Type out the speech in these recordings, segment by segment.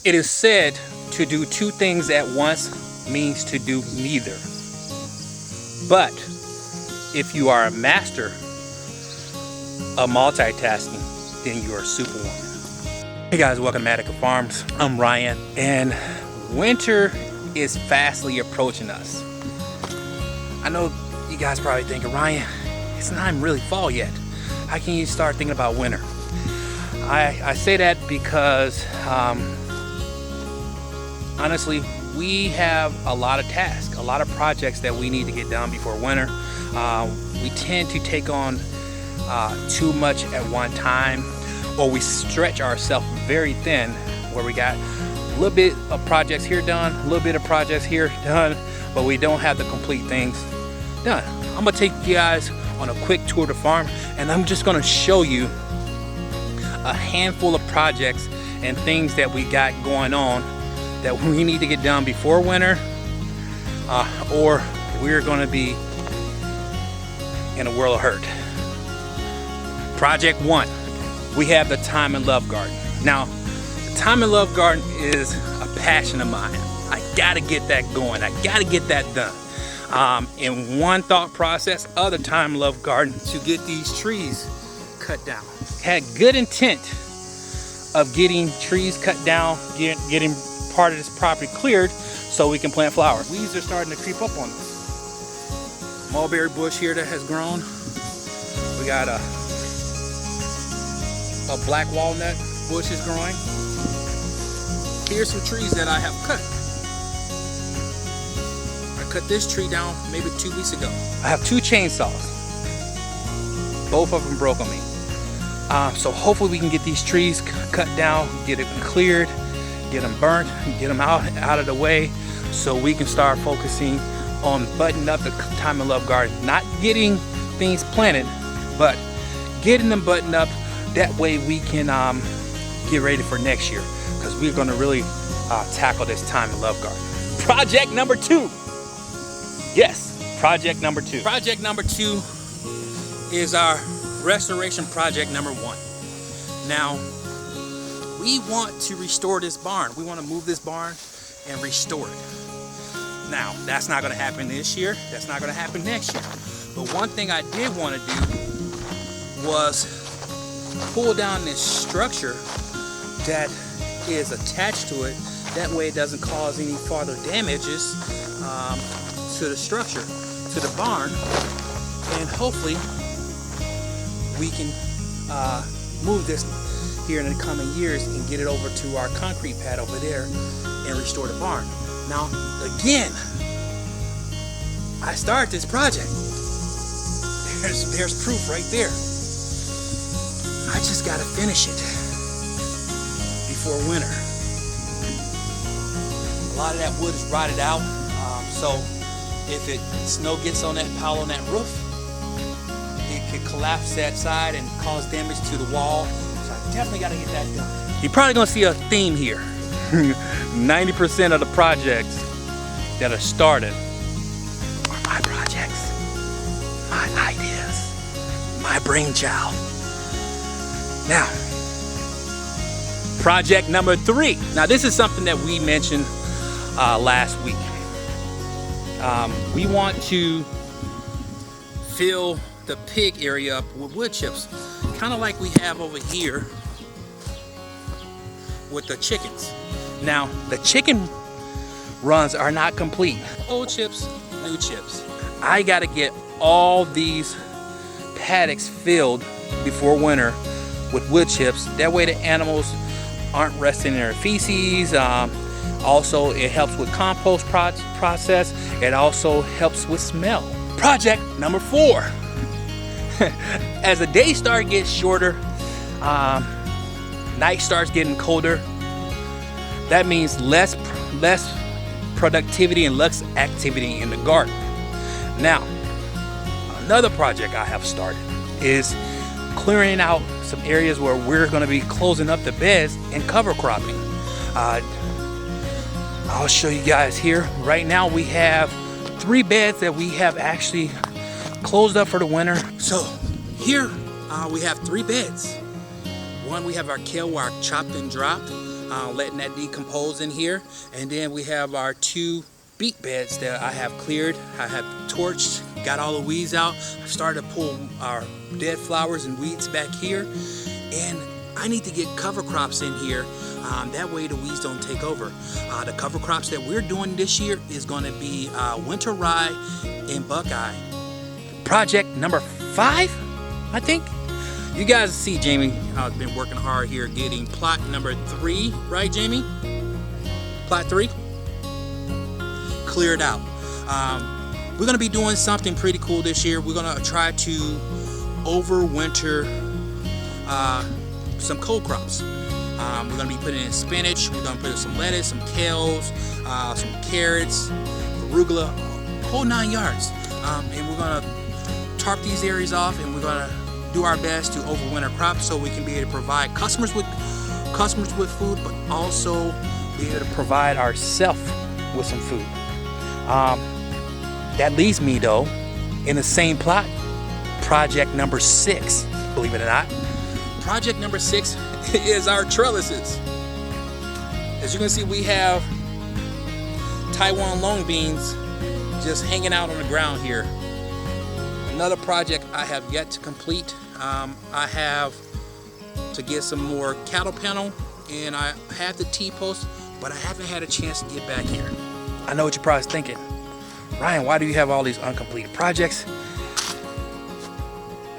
It is said to do two things at once means to do neither. But if you are a master of multitasking, then you are Superwoman. Hey guys, welcome to Acre Farms. I'm Ryan, and winter is fastly approaching us. I know you guys probably think, Ryan, it's not even really fall yet. How can you start thinking about winter? I say that because honestly, we have a lot of tasks, a lot of projects that we need to get done before winter. We tend to take on too much at one time, or we stretch ourselves very thin, where we got a little bit of projects here done, a little bit of projects here done, but we don't have the complete things done. I'm gonna take you guys on a quick tour of the farm, and I'm just gonna show you a handful of projects and things that we got going on that we need to get done before winter, or we're gonna be in a world of hurt. Project 1, we have the Time and Love Garden. Now, the Time and Love Garden is a passion of mine. I gotta get that going, I gotta get that done. In one thought process of the Time and Love Garden, to get these trees cut down. Had good intent of getting trees cut down, getting part of this property cleared so we can plant flowers. Weeds are starting to creep up on us. Mulberry bush here that has grown. We got a black walnut bush is growing. Here's some trees that I have cut. I cut this tree down maybe 2 weeks ago. I have 2 chainsaws. Both of them broke on me. So hopefully we can get these trees cut down, get it cleared, get them burnt, get them out of the way, so we can start focusing on buttoning up the Time and Love Garden. Not getting things planted, but getting them buttoned up. That way we can get ready for next year, because we're going to really tackle this Time and Love Garden. Project number 2. Yes, project number 2. Project number 2 is our restoration project number 1. Now, we want to restore this barn. We want to move this barn and restore it. Now, that's not going to happen this year. That's not going to happen next year. But one thing I did want to do was pull down this structure that is attached to it. That way it doesn't cause any further damages to the structure, to the barn. And hopefully we can move this here in the coming years and get it over to our concrete pad over there and restore the barn. Now, again, I started this project. There's proof right there. I just gotta finish it before winter. A lot of that wood is rotted out, so if snow gets on that pile on that roof, it could collapse that side and cause damage to the wall. So I definitely gotta get that done. You're probably gonna see a theme here. 90% of the projects that are started are my projects, my ideas, my brainchild. Now, project number 3. Now, this is something that we mentioned last week. We want to fill the pig area up with wood chips, kind of like we have over here with the chickens. Now, the chicken runs are not complete. Old chips, new chips. I gotta get all these paddocks filled before winter with wood chips. That way the animals aren't resting in their feces. Also, it helps with compost process. It also helps with smell. Project number 4. As the day start gets shorter, night starts getting colder. That means less productivity and less activity in the garden. Now, another project I have started is clearing out some areas where we're going to be closing up the beds and cover cropping. I'll show you guys here. Right now we have 3 beds that we have actually closed up for the winter. So here we have 3 beds. One, we have our kale wire chopped and dropped. letting that decompose in here. And then we have our 2 beet beds that I have cleared. I have torched, got all the weeds out. I started to pull our dead flowers and weeds back here. And I need to get cover crops in here. That way the weeds don't take over. The cover crops that we're doing this year is going to be winter rye and buckeye. Project number 5, I think. You guys see Jamie, I've been working hard here getting plot number 3, right Jamie? Plot 3? Cleared out. We're going to be doing something pretty cool this year. We're going to try to overwinter some cold crops. We're going to be putting in spinach, we're going to put in some lettuce, some kales, some carrots, arugula, whole 9 yards. And we're going to tarp these areas off, and we're going to do our best to overwinter crops so we can be able to provide customers with food, but also be able to provide ourselves with some food. That leaves me though in the same plot, project number 6, believe it or not. Project number 6 is our trellises. As you can see, we have Taiwan long beans just hanging out on the ground here. Another project I have yet to complete. I have to get some more cattle panel, and I have the T-post, but I haven't had a chance to get back here. I know what you're probably thinking, Ryan, why do you have all these uncompleted projects?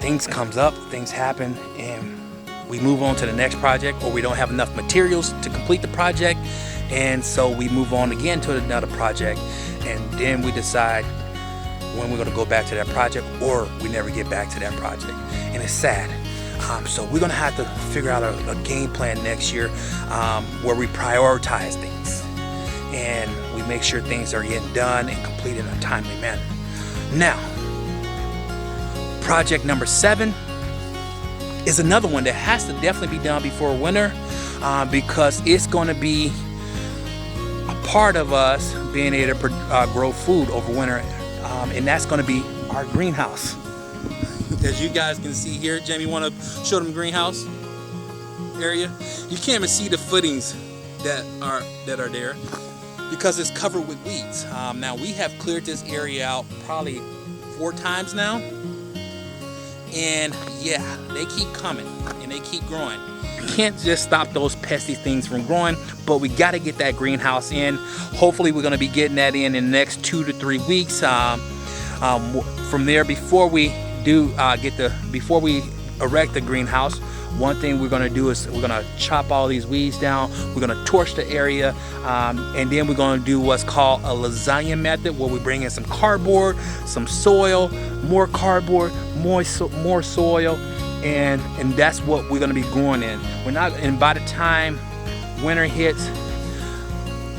Things comes up, things happen, and we move on to the next project, or we don't have enough materials to complete the project, and so we move on again to another project, and then we decide when we're going to go back to that project, or we never get back to that project, and it's sad. So we're going to have to figure out a game plan next year where we prioritize things and we make sure things are getting done and completed in a timely manner. Now, project number 7 is another one that has to definitely be done before winter because it's going to be a part of us being able to grow food over winter, and that's going to be our greenhouse. As you guys can see here, Jamie, want to show them the greenhouse area? You can't even see the footings that are there because it's covered with weeds. Now we have cleared this area out probably 4 times now, and yeah, they keep coming and they keep growing. We can't just stop those pesky things from growing, but we got to get that greenhouse in. Hopefully we're going to be getting that in the next 2 to 3 weeks. From there, before we erect the greenhouse, one thing we're going to do is we're going to chop all these weeds down. We're going to torch the area, and then we're going to do what's called a lasagna method, where we bring in some cardboard, some soil, more cardboard, more soil, and that's what we're going to be growing in. And by the time winter hits,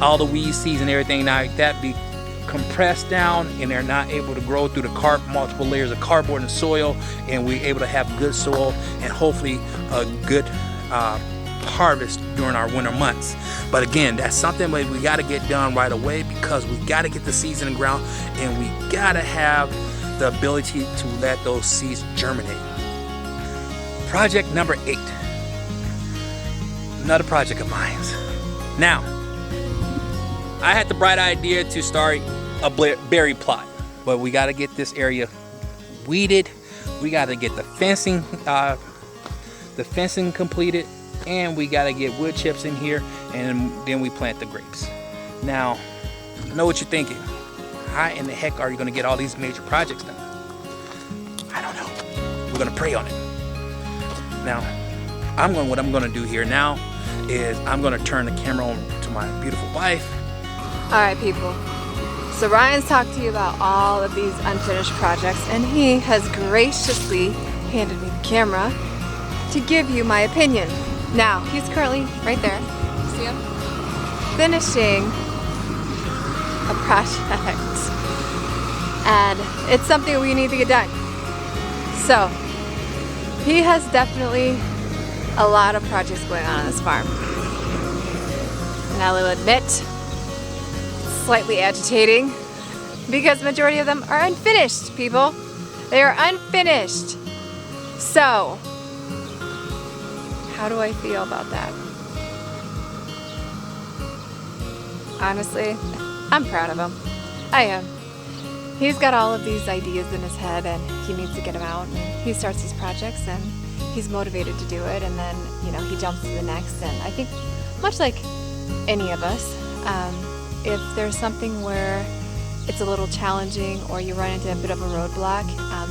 all the weed seeds and everything like that be compressed down, and they're not able to grow through the multiple layers of cardboard and soil, and we're able to have good soil and hopefully a good harvest during our winter months. But again, that's something that we got to get done right away because we got to get the seeds in the ground, and we got to have the ability to let those seeds germinate. Project number 8, another project of mine. Now, I had the bright idea to start a berry plot, but we got to get this area weeded. We got to get the fencing completed, and we got to get wood chips in here, and then we plant the grapes. Now, I know what you're thinking. How in the heck are you going to get all these major projects done? I don't know. We're going to pray on it. Now, what I'm going to do here now is I'm going to turn the camera on to my beautiful wife. Alright people, so Ryan's talked to you about all of these unfinished projects, and he has graciously handed me the camera to give you my opinion. Now, he's currently right there, see him? Finishing a project, and it's something we need to get done. So, he has definitely a lot of projects going on this farm, and I will admit, slightly agitating because the majority of them are unfinished, people. They are unfinished. So, how do I feel about that? honestly, I'm proud of him. I am. He's got all of these ideas in his head and he needs to get them out. And he starts these projects and he's motivated to do it, and then, he jumps to the next. And I think, much like any of us, if there's something where it's a little challenging or you run into a bit of a roadblock,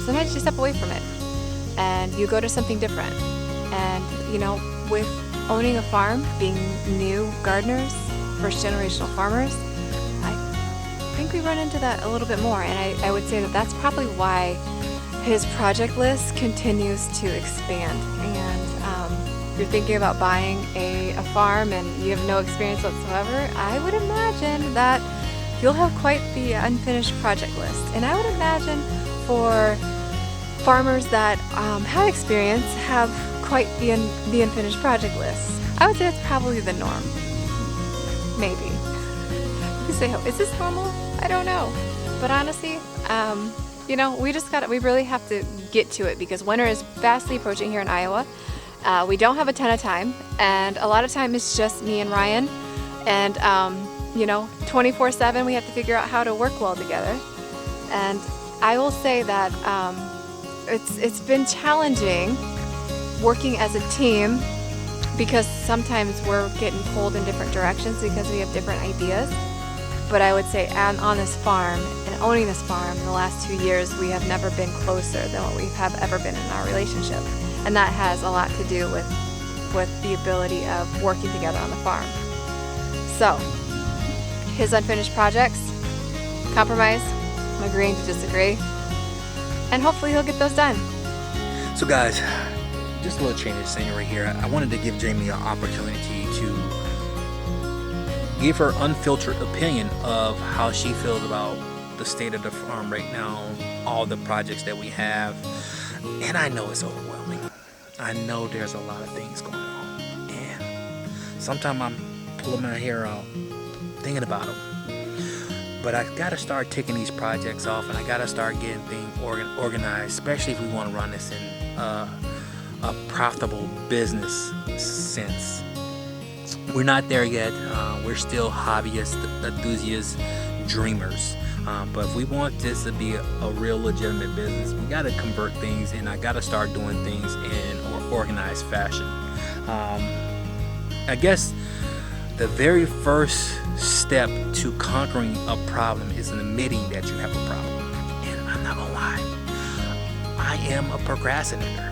sometimes you step away from it and you go to something different. And, with owning a farm, being new gardeners, first generational farmers, I think we run into that a little bit more. And I would say that that's probably why his project list continues to expand. And you're thinking about buying a farm and you have no experience whatsoever, I would imagine that you'll have quite the unfinished project list. And I would imagine for farmers that have experience have quite the unfinished project list. I would say that's probably the norm. Maybe. You say, is this normal? I don't know. But honestly, we really have to get to it because winter is fastly approaching here in Iowa. We don't have a ton of time, and a lot of time it's just me and Ryan, and 24/7 we have to figure out how to work well together. And I will say that it's been challenging working as a team because sometimes we're getting pulled in different directions because we have different ideas. But I would say on this farm and owning this farm in the last 2 years, we have never been closer than what we have ever been in our relationship. And that has a lot to do with the ability of working together on the farm. So, his unfinished projects, compromise, I'm agreeing to disagree, and hopefully he'll get those done. So guys, just a little change of scenery here. I wanted to give Jamie an opportunity to give her unfiltered opinion of how she feels about the state of the farm right now, all the projects that we have. And I know it's overwhelming. I know there's a lot of things going on. And sometimes I'm pulling my hair out thinking about them. But I gotta start ticking these projects off, and I gotta start getting things organized, especially if we want to run this in a profitable business sense. We're not there yet. We're still hobbyists, enthusiasts, dreamers. But if we want this to be a real legitimate business, we got to convert things, and I got to start doing things in an organized fashion. I guess the very first step to conquering a problem is admitting that you have a problem. And I'm not gonna lie, I am a procrastinator.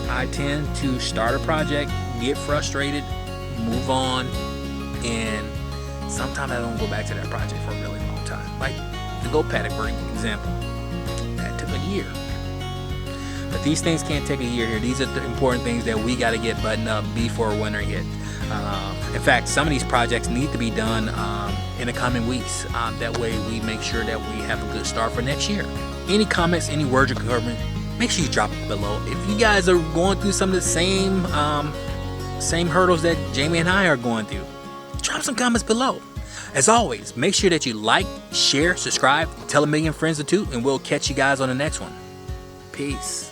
I tend to start a project, get frustrated, move on, and sometimes I don't go back to that project for a really long time. Like the goat paddock, for example, that took a year. But these things can't take a year here. These are the important things that we got to get buttoned up before winter hit. In fact, some of these projects need to be done in the coming weeks. That way we make sure that we have a good start for next year. Any comments, any words of encouragement, make sure you drop it below. If you guys are going through some of the same hurdles that Jamie and I are going through, drop some comments below. As always, make sure that you like, share, subscribe, tell a million friends or two, and we'll catch you guys on the next one. Peace.